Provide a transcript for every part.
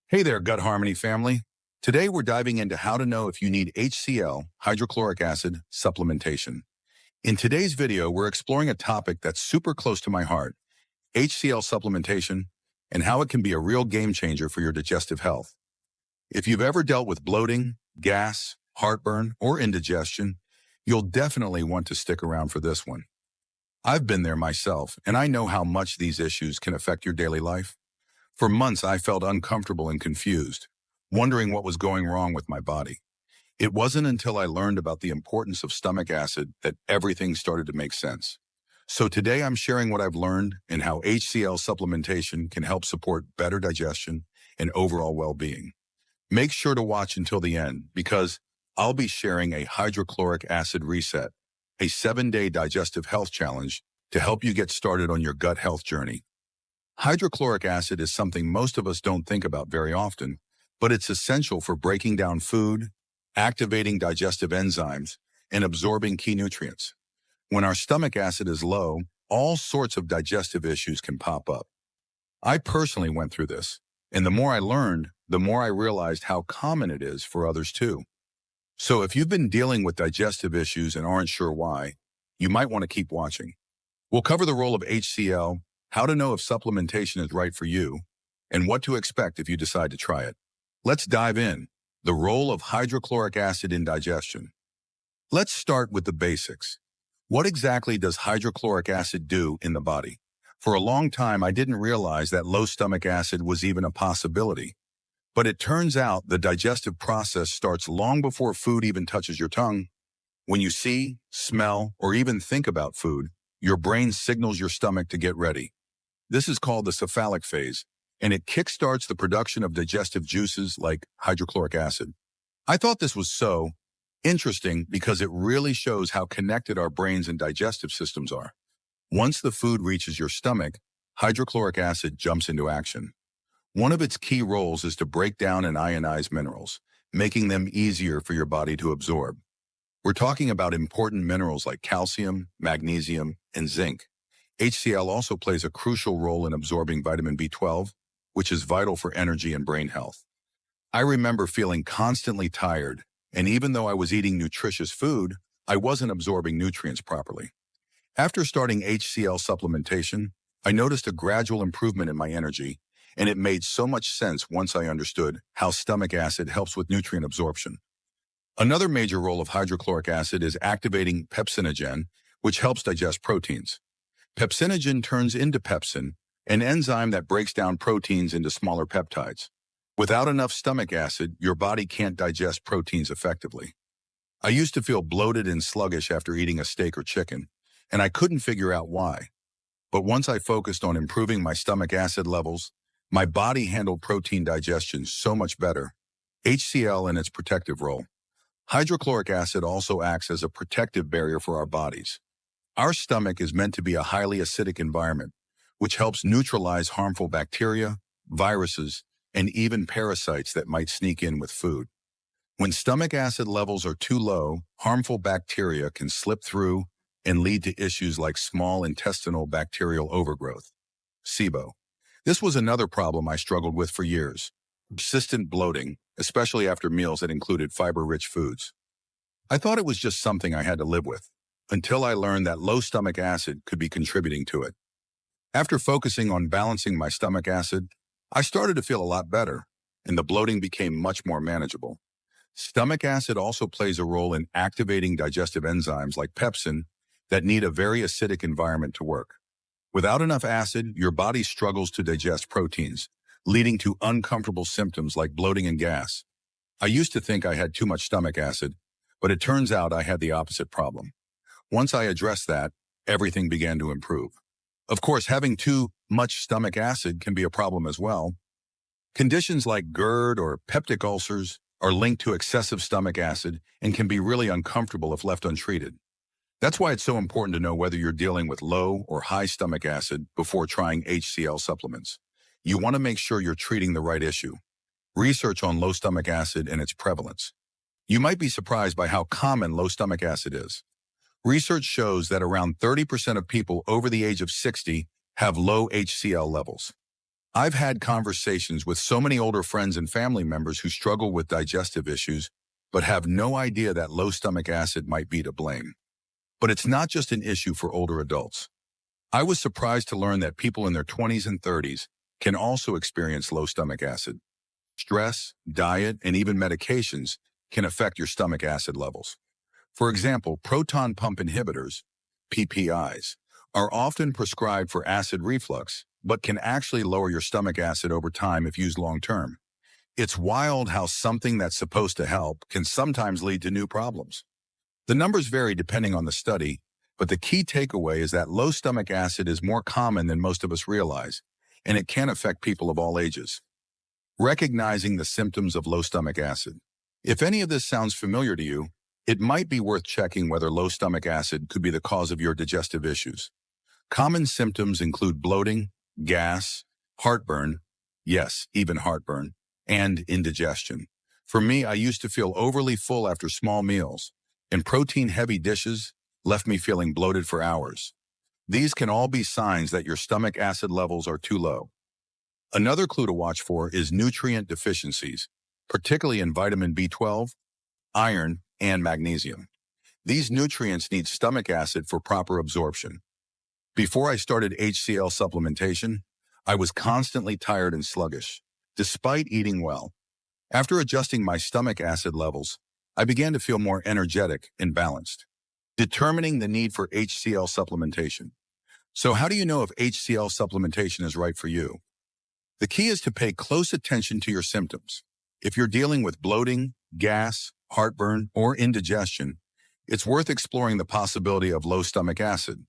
Hey there, Gut Harmony family. Today we're diving into how to know if you need HCl, hydrochloric acid, supplementation. In today's video, we're exploring a topic that's super close to my heart, HCl supplementation, and how it can be a real game changer for your digestive health. If you've ever dealt with bloating, gas, heartburn, or indigestion, you'll definitely want to stick around for this one. I've been there myself, and I know how much these issues can affect your daily life. For months, I felt uncomfortable and confused, wondering what was going wrong with my body. It wasn't until I learned about the importance of stomach acid that everything started to make sense. So today I'm sharing what I've learned and how HCl supplementation can help support better digestion and overall well-being. Make sure to watch until the end because I'll be sharing a hydrochloric acid reset, a 7-day digestive health challenge to help you get started on your gut health journey. Hydrochloric acid is something most of us don't think about very often, but it's essential for breaking down food, activating digestive enzymes, and absorbing key nutrients. When our stomach acid is low, all sorts of digestive issues can pop up. I personally went through this, and the more I learned, the more I realized how common it is for others too. So if you've been dealing with digestive issues and aren't sure why, you might want to keep watching. We'll cover the role of HCl, how to know if supplementation is right for you, and what to expect if you decide to try it. Let's dive in. The role of hydrochloric acid in digestion. Let's start with the basics. What exactly does hydrochloric acid do in the body? For a long time, I didn't realize that low stomach acid was even a possibility. But it turns out the digestive process starts long before food even touches your tongue. When you see, smell, or even think about food, your brain signals your stomach to get ready. This is called the cephalic phase, and it kickstarts the production of digestive juices like hydrochloric acid. I thought this was so interesting because it really shows how connected our brains and digestive systems are. Once the food reaches your stomach, hydrochloric acid jumps into action. One of its key roles is to break down and ionize minerals, making them easier for your body to absorb. We're talking about important minerals like calcium, magnesium, and zinc. HCl also plays a crucial role in absorbing vitamin B12, which is vital for energy and brain health. I remember feeling constantly tired, and even though I was eating nutritious food, I wasn't absorbing nutrients properly. After starting HCl supplementation, I noticed a gradual improvement in my energy, and it made so much sense once I understood how stomach acid helps with nutrient absorption. Another major role of hydrochloric acid is activating pepsinogen, which helps digest proteins. Pepsinogen turns into pepsin, an enzyme that breaks down proteins into smaller peptides. Without enough stomach acid, your body can't digest proteins effectively. I used to feel bloated and sluggish after eating a steak or chicken, and I couldn't figure out why. But once I focused on improving my stomach acid levels, my body handled protein digestion so much better. HCl and its protective role. Hydrochloric acid also acts as a protective barrier for our bodies. Our stomach is meant to be a highly acidic environment, which helps neutralize harmful bacteria, viruses, and even parasites that might sneak in with food. When stomach acid levels are too low, harmful bacteria can slip through and lead to issues like small intestinal bacterial overgrowth, SIBO. This was another problem I struggled with for years, persistent bloating, especially after meals that included fiber-rich foods. I thought it was just something I had to live with, until I learned that low stomach acid could be contributing to it. After focusing on balancing my stomach acid, I started to feel a lot better, and the bloating became much more manageable. Stomach acid also plays a role in activating digestive enzymes like pepsin that need a very acidic environment to work. Without enough acid, your body struggles to digest proteins, leading to uncomfortable symptoms like bloating and gas. I used to think I had too much stomach acid, but it turns out I had the opposite problem. Once I addressed that, everything began to improve. Of course, having too much stomach acid can be a problem as well. Conditions like GERD or peptic ulcers are linked to excessive stomach acid and can be really uncomfortable if left untreated. That's why it's so important to know whether you're dealing with low or high stomach acid before trying HCl supplements. You want to make sure you're treating the right issue. Research on low stomach acid and its prevalence. You might be surprised by how common low stomach acid is. Research shows that around 30% of people over the age of 60 have low HCl levels. I've had conversations with so many older friends and family members who struggle with digestive issues, but have no idea that low stomach acid might be to blame. But it's not just an issue for older adults. I was surprised to learn that people in their 20s and 30s can also experience low stomach acid. Stress, diet, and even medications can affect your stomach acid levels. For example, proton pump inhibitors, PPIs, are often prescribed for acid reflux, but can actually lower your stomach acid over time if used long-term. It's wild how something that's supposed to help can sometimes lead to new problems. The numbers vary depending on the study, but the key takeaway is that low stomach acid is more common than most of us realize, and it can affect people of all ages. Recognizing the symptoms of low stomach acid. If any of this sounds familiar to you, it might be worth checking whether low stomach acid could be the cause of your digestive issues. Common symptoms include bloating, gas, heartburn, yes, even heartburn, and indigestion. For me, I used to feel overly full after small meals, and protein-heavy dishes left me feeling bloated for hours. These can all be signs that your stomach acid levels are too low. Another clue to watch for is nutrient deficiencies, particularly in vitamin B12, iron, and magnesium. These nutrients need stomach acid for proper absorption. Before I started HCl supplementation, I was constantly tired and sluggish, despite eating well. After adjusting my stomach acid levels, I began to feel more energetic and balanced. Determining the need for HCl supplementation. So how do you know if HCl supplementation is right for you? The key is to pay close attention to your symptoms. If you're dealing with bloating, gas, heartburn, or indigestion, it's worth exploring the possibility of low stomach acid.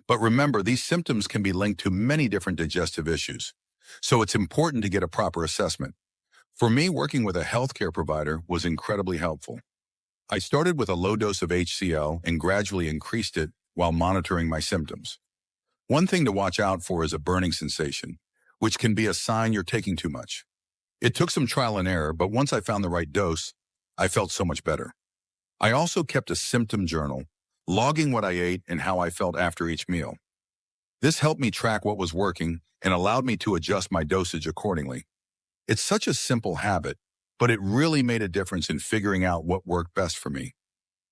But remember, these symptoms can be linked to many different digestive issues, so it's important to get a proper assessment. For me, working with a healthcare provider was incredibly helpful. I started with a low dose of HCl and gradually increased it while monitoring my symptoms. One thing to watch out for is a burning sensation, which can be a sign you're taking too much. It took some trial and error, but once I found the right dose, I felt so much better. I also kept a symptom journal, logging what I ate and how I felt after each meal. This helped me track what was working and allowed me to adjust my dosage accordingly. It's such a simple habit, but it really made a difference in figuring out what worked best for me.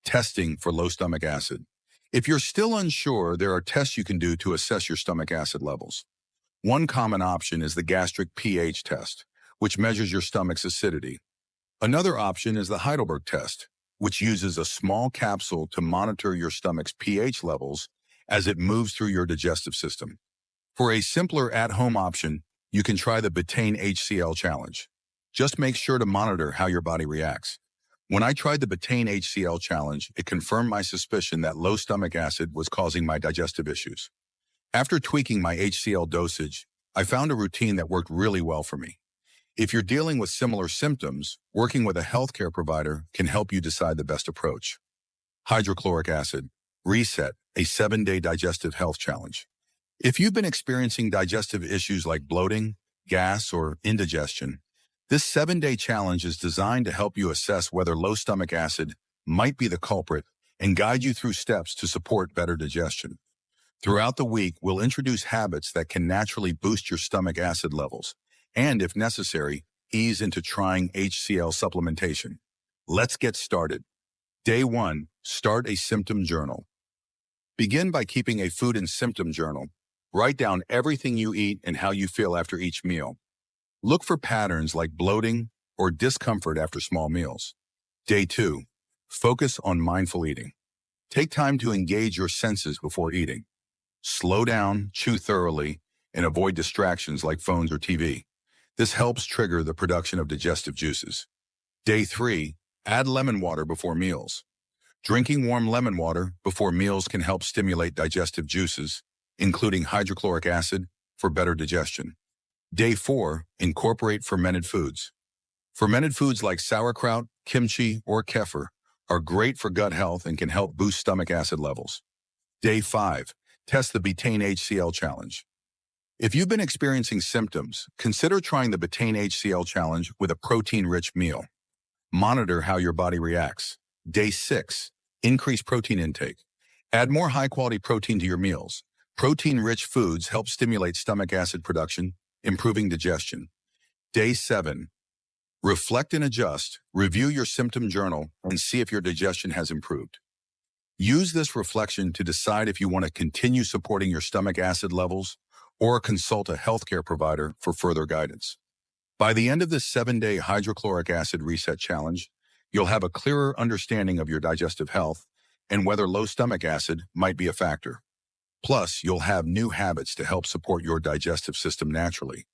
Testing for low stomach acid. If you're still unsure, there are tests you can do to assess your stomach acid levels. One common option is the gastric pH test, which measures your stomach's acidity. Another option is the Heidelberg test, which uses a small capsule to monitor your stomach's pH levels as it moves through your digestive system. For a simpler at-home option, you can try the betaine HCl challenge. Just make sure to monitor how your body reacts. When I tried the betaine HCl challenge, it confirmed my suspicion that low stomach acid was causing my digestive issues. After tweaking my HCl dosage, I found a routine that worked really well for me. If you're dealing with similar symptoms, working with a healthcare provider can help you decide the best approach. Hydrochloric acid, reset, a 7-day digestive health challenge. If you've been experiencing digestive issues like bloating, gas, or indigestion, this 7-day challenge is designed to help you assess whether low stomach acid might be the culprit and guide you through steps to support better digestion. Throughout the week, we'll introduce habits that can naturally boost your stomach acid levels, and if necessary, ease into trying HCl supplementation. Let's get started. Day 1, start a symptom journal. Begin by keeping a food and symptom journal. Write down everything you eat and how you feel after each meal. Look for patterns like bloating or discomfort after small meals. Day 2, focus on mindful eating. Take time to engage your senses before eating. Slow down, chew thoroughly, and avoid distractions like phones or TV. This helps trigger the production of digestive juices. Day 3, add lemon water before meals. Drinking warm lemon water before meals can help stimulate digestive juices, including hydrochloric acid, for better digestion. Day 4, incorporate fermented foods. Fermented foods like sauerkraut, kimchi, or kefir are great for gut health and can help boost stomach acid levels. Day 5, test the betaine HCl challenge. If you've been experiencing symptoms, consider trying the betaine HCl challenge with a protein-rich meal. Monitor how your body reacts. Day 6, increase protein intake. Add more high-quality protein to your meals. Protein-rich foods help stimulate stomach acid production improving digestion. Day 7, reflect and adjust. Review your symptom journal and see if your digestion has improved. Use this reflection to decide if you want to continue supporting your stomach acid levels or consult a healthcare provider for further guidance. By the end of this 7-day hydrochloric acid reset challenge, you'll have a clearer understanding of your digestive health and whether low stomach acid might be a factor. Plus, you'll have new habits to help support your digestive system naturally.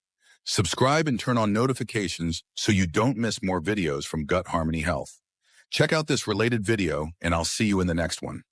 Subscribe and turn on notifications so you don't miss more videos from Gut Harmony Health. Check out this related video, and I'll see you in the next one.